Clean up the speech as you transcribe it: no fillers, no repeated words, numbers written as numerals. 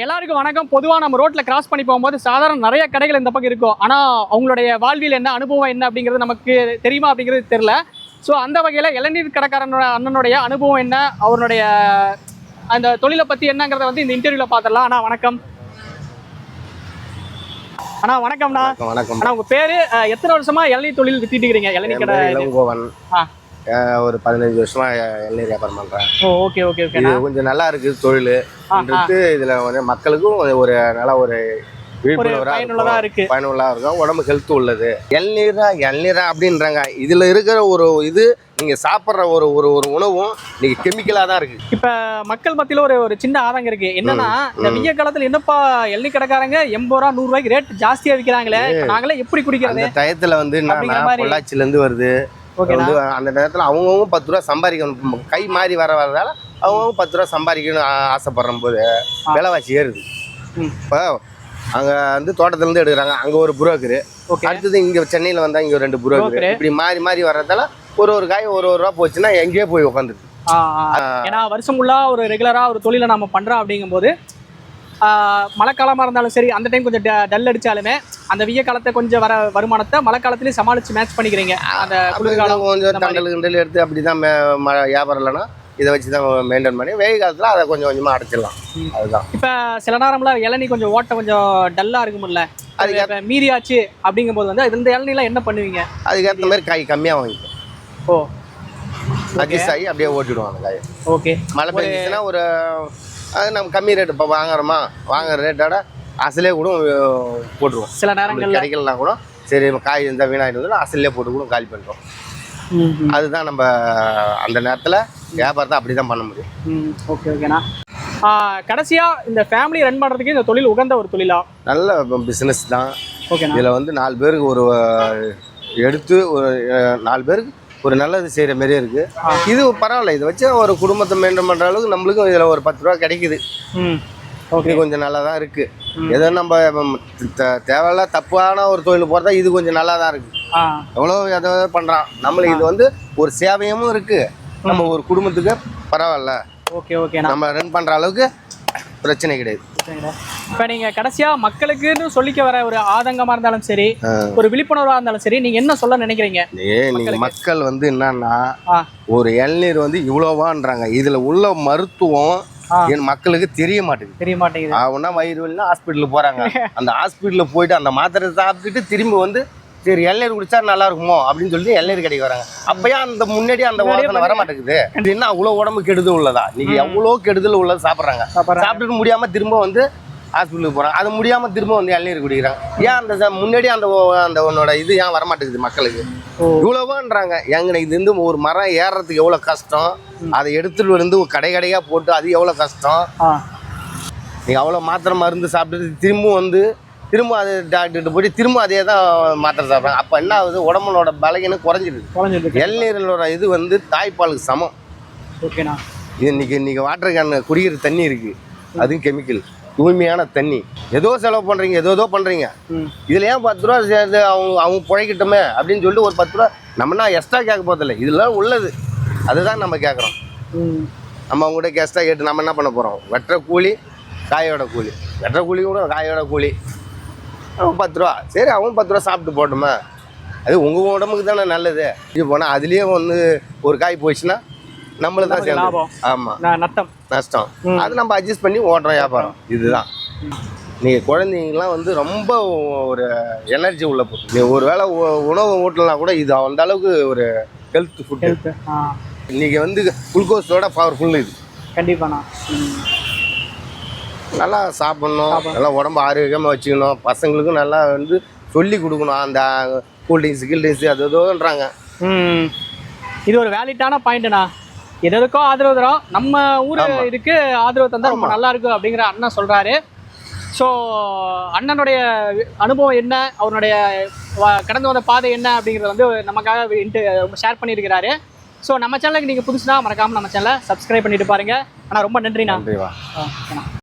எல்லாருக்கும் வணக்கம். பொதுவாக நம்ம ரோட்ல கிராஸ் பண்ணி போகும்போது சாதாரண நிறைய கடைகள் இந்த பக்கம் இருக்கும். ஆனால் அவங்களுடைய வாழ்வியல் என்ன, அனுபவம் என்ன அப்படிங்கிறது நமக்கு தெரியுமா அப்படிங்கிறது தெரியல. ஸோ அந்த வகையில் இளநீர் கடைக்காரனோட அண்ணனுடைய அனுபவம் என்ன, அவருடைய அந்த தொழிலை பற்றி என்னங்கிறத வந்து இந்த இன்டர்வியூவில் பார்த்துடலாம். அண்ணா வணக்கம். அண்ணா வணக்கம்ண்ணா. வணக்கம். அண்ணா உங்கள் பேர், எத்தனை வருஷமா இளநீர் தொழில் வித்திட்டு இருக்கிறீங்க? இளநீர் கடை இளங்கோவன். ஒரு 15 வருஷமா இளநீர் வியாபாரம் பண்றேன். Okay okay okay. இது கொஞ்சம் நல்லா இருக்கு தொழில். இதுல கொஞ்சம் மக்களுக்கும் ஒரு நல்ல ஒரு பயனுள்ளதா இருக்கும். உடம்பு ஹெல்த் உள்ளது. இளநீரா அப்படின்றாங்க. இதுல இருக்கிற ஒரு இது நீங்க சாப்பிட்ற ஒரு ஒரு ஒரு உணவும் நீங்க கெமிக்கலா தான் இருக்கு. இப்ப மக்கள் மத்தியில ஒரு சின்ன ஆதங்கம் இருக்கு. என்னன்னா இந்த வெய்ய காலத்துல என்னப்பா இளநீர் கடைக்காரங்க 80 ரூபா 100 ரூபாய்க்கு ரேட் ஜாஸ்தியா விற்கிறாங்களே, நாங்களே எப்படி குடிக்கிறது? டயத்துல வந்து பொள்ளாச்சில இருந்து வருது. அந்த நேரத்தில் அவங்கவுங்க 10 ரூபா சம்பாதிக்கணும். கை மாறி வரதால அவங்கவுங்க 10 ரூபா சம்பாதிக்கணும் ஆசைப்படுற போது விலைவாசி ஏறுது. இப்போ அங்கே வந்து தோட்டத்துலேருந்து எடுக்கிறாங்க, அங்கே ஒரு புரோக்கரு, அடுத்தது இங்கே சென்னையில் வந்தால் இங்கே 2 புரோக்கரு, இப்படி மாறி மாறி வர்றதால ஒரு காய் ஒரு ரூபா போச்சுன்னா எங்கேயே போய் உட்காந்துருக்கு. ஏன்னா வருஷம் ஃபுல்லாக ஒரு ரெகுலராக ஒரு தொழிலை நம்ம பண்ணுறோம் அப்படிங்கும்போது மழை காலமாக இருந்தாலும் சரி, அந்த டைம் கொஞ்சம் டல் அடித்தாலுமே அந்த வெய்ய காலத்தை கொஞ்சம் வருமானத்தை மழை காலத்துலேயும் சமாளித்து மேட்ச் பண்ணிக்கிறீங்க. அந்த குளிர்காலம் கொஞ்சம் தண்டல் எடுத்து அப்படி தான் வியாபாரம் இல்லைன்னா இதை வச்சு தான் மெயின்டைன் பண்ணி வெயில் காலத்தில் அதை கொஞ்சம் கொஞ்சமாக அடைச்சிடலாம். அதுதான். இப்போ சில நேரம்லாம் இளநீ கொஞ்சம் ஓட்ட கொஞ்சம் டல்லாக இருக்குமில்ல, அதுக்கு மீதியாச்சு அப்படிங்கும்போது வந்து இந்த இளநீலாம் என்ன பண்ணுவீங்க? அதுக்கேற்ற மாதிரி காய் கம்மியாக வாங்கிக்கும். ஓ, அட்ஜஸ்ட் ஆகி அப்படியே ஓட்டிடுவாங்க காய். ஓகே. மழை பெஞ்சிச்சுன்னா ஒரு அது நம்ம கம்மி ரேட்டு இப்போ வாங்குற ரேட்டோட அசலே கூட போட்டுருவோம். சில நேரங்கள் கிடைக்கலாம் கூட சரி காய் இருந்தால் வீணாகிட்டு அசலே போட்டு கூட காலி பண்ணுறோம். அதுதான் நம்ம அந்த நேரத்தில் வியாபாரத்தை அப்படி தான் பண்ண முடியும். ஓகே ஓகேண்ணா. கடைசியாக இந்த ஃபேமிலி ரன் பண்ணுறதுக்கு இந்த தொழில் உகந்த ஒரு தொழிலா? நல்ல பிஸ்னஸ் தான். ஓகே. இதில் வந்து 4 பேருக்கு ஒரு எடுத்து ஒரு 4 பேருக்கு ஒரு நல்லது செய்கிற மாதிரியே இருக்குது. இது பரவாயில்ல. இதை வச்சு ஒரு குடும்பத்தை மெயின்டைன் பண்ணுற அளவுக்கு நம்மளுக்கும் இதில் ஒரு 10 ரூபா கிடைக்குது. ஓகே, கொஞ்சம் நல்லா தான் இருக்குது. ஏதோ நம்ம தேவையில்ல தப்பான ஒரு தொழில் போகிறதா இது கொஞ்சம் நல்லா தான் இருக்குது. எவ்வளோ எதை பண்ணுறான் நம்மளுக்கு இது வந்து ஒரு சேவையும் இருக்குது. நம்ம ஒரு குடும்பத்துக்கு பரவாயில்ல. Okay okay. நம்ம ரன் பண்ணுற அளவுக்கு பிரச்சனை கிடையாது. இப்போ நீங்கள் கடைசியாக மக்களுக்குன்னு சொல்லிக்க வர ஒரு ஆதங்கமாக இருந்தாலும் சரி, ஒரு விழிப்புணர்வாக இருந்தாலும் சரி, நீங்கள் என்ன சொல்ல நினைக்கிறீங்க? நீங்கள் மக்கள் வந்து என்னன்னா ஒரு இளநீர் வந்து இவ்வளோவான்றாங்க. இதில் உள்ள மருத்துவம் என் மக்களுக்கு தெரிய மாட்டேங்குது. அவனா வயிறு வலினா ஹாஸ்பிட்டலுக்கு போகிறாங்க. அந்த ஹாஸ்பிட்டலில் போயிட்டு அந்த மாத்திரை சாப்பிட்டுட்டு திரும்பி வந்து சரி இளநீர் குடிச்சா நல்லா இருக்குமோ அப்படின்னு சொல்லிட்டு இளநீர் கடைக்கு வராங்க. அப்பயே அந்த முன்னாடி அந்த வாசனை வர மாட்டேங்குது. என்ன அவ்வளோ உடம்பு கெடுதல் உள்ளதா? நீங்க எவ்வளோ கெடுதல் உள்ளது சாப்பிட்றாங்க. சாப்பிட்டுட்டு முடியாம திரும்ப வந்து ஹாஸ்பிட்டலுக்கு போறாங்க. அது முடியாம திரும்ப வந்து இளநீர் குடிக்கிறாங்க. ஏன் அந்த முன்னாடி அந்த உன்னோட இது ஏன் வரமாட்டேங்குது மக்களுக்கு? இவ்வளோவான்றாங்க. எங்க இது வந்து ஒரு மரம் ஏறுறதுக்கு எவ்வளோ கஷ்டம், அதை எடுத்துட்டு வந்து கடையா போட்டு அது எவ்வளோ கஷ்டம். நீங்க அவ்வளோ மாத்திரை மருந்து சாப்பிட்டுட்டு திரும்ப அது டாக்டர்கிட்ட போயிட்டு திரும்ப அதே தான் மாத்திரை சாப்பிட்றாங்க. அப்போ என்ன ஆகுது? உடம்புனோட பலகீனம் குறைஞ்சிடுது. இளநீரோட இது வந்து தாய்ப்பாலுக்கு சமம். ஓகேண்ணா. இது இன்னைக்கு வாட்டர் கேன் குடிக்கிற தண்ணி இருக்கு, அதுவும் கெமிக்கல். தூய்மையான தண்ணி. ஏதோ செலவு பண்ணுறீங்க, ஏதோ பண்ணுறீங்க. இதில் ஏன் 10 ரூபா சேர்ந்து அவங்க பிழைக்கட்டுமே அப்படின்னு சொல்லிட்டு ஒரு 10 ரூபா நம்மனா எக்ஸ்ட்ரா கேட்க போதில்லை. இதெல்லாம் உள்ளது, அதுதான் நம்ம கேட்குறோம். நம்ம அவங்ககிட்ட எக்ஸ்ட்ரா கேட்டு நம்ம என்ன பண்ண போகிறோம்? வெட்டுற கூலி, காயோட கூலி. வெட்டுற கூலி கூட காயோட கூலி. அவன் 10 ரூபா, சரி அவன் 10 ரூபா சாப்பிட்டு போட்டோமா, அது உங்கள் உடம்புக்கு தானே நல்லது. இது போனால் அதுலேயே வந்து ஒரு காய் போயிடுச்சுன்னா நம்மளுக்கு தான் சேர்ந்து. ஆமாம், நஷ்டம். அது நம்ம அட்ஜஸ்ட் பண்ணி ஓட்டுறோம் வியாபாரம். இதுதான். நீங்கள் குழந்தைங்கலாம் வந்து ரொம்ப ஒரு எனர்ஜி உள்ள போகும். நீ ஒரு வேளை உணவு ஊட்டலாம் கூட இது அந்த அளவுக்கு ஒரு ஹெல்த் ஃபுட்டு. இன்றைக்கி வந்து குளுக்கோஸோட பவர்ஃபுல் இது. கண்டிப்பாண்ணா. நல்லா சாப்பிட்ணும், நல்லா உடம்பு ஆரோக்கியமாக வச்சுக்கணும். பசங்களுக்கும் நல்லா வந்து சொல்லி கொடுக்கணும். அந்த கூல்ட்ரிங்க்ஸ் அதுன்றாங்க. இது ஒரு வேலிட்டான பாயிண்ட்ண்ணா. எதற்கோ ஆதரவு தரோம், நம்ம ஊர் இதுக்கு ஆதரவு தந்தால் ரொம்ப நல்லா இருக்கும் அப்படிங்கிற அண்ணன் சொல்கிறாரு. ஸோ அண்ணனுடைய அனுபவம் என்ன, அவருடைய கடந்து வந்த பாதை என்ன அப்படிங்கிறத வந்து நமக்காக ஷேர் பண்ணியிருக்கிறாரு. ஸோ நம்ம சேனலுக்கு நீங்கள் புதுசுனா மறக்காமல் நம்ம சேனலை சப்ஸ்கிரைப் பண்ணிட்டு பாருங்கள். ஆனால் ரொம்ப நன்றிண்ணா.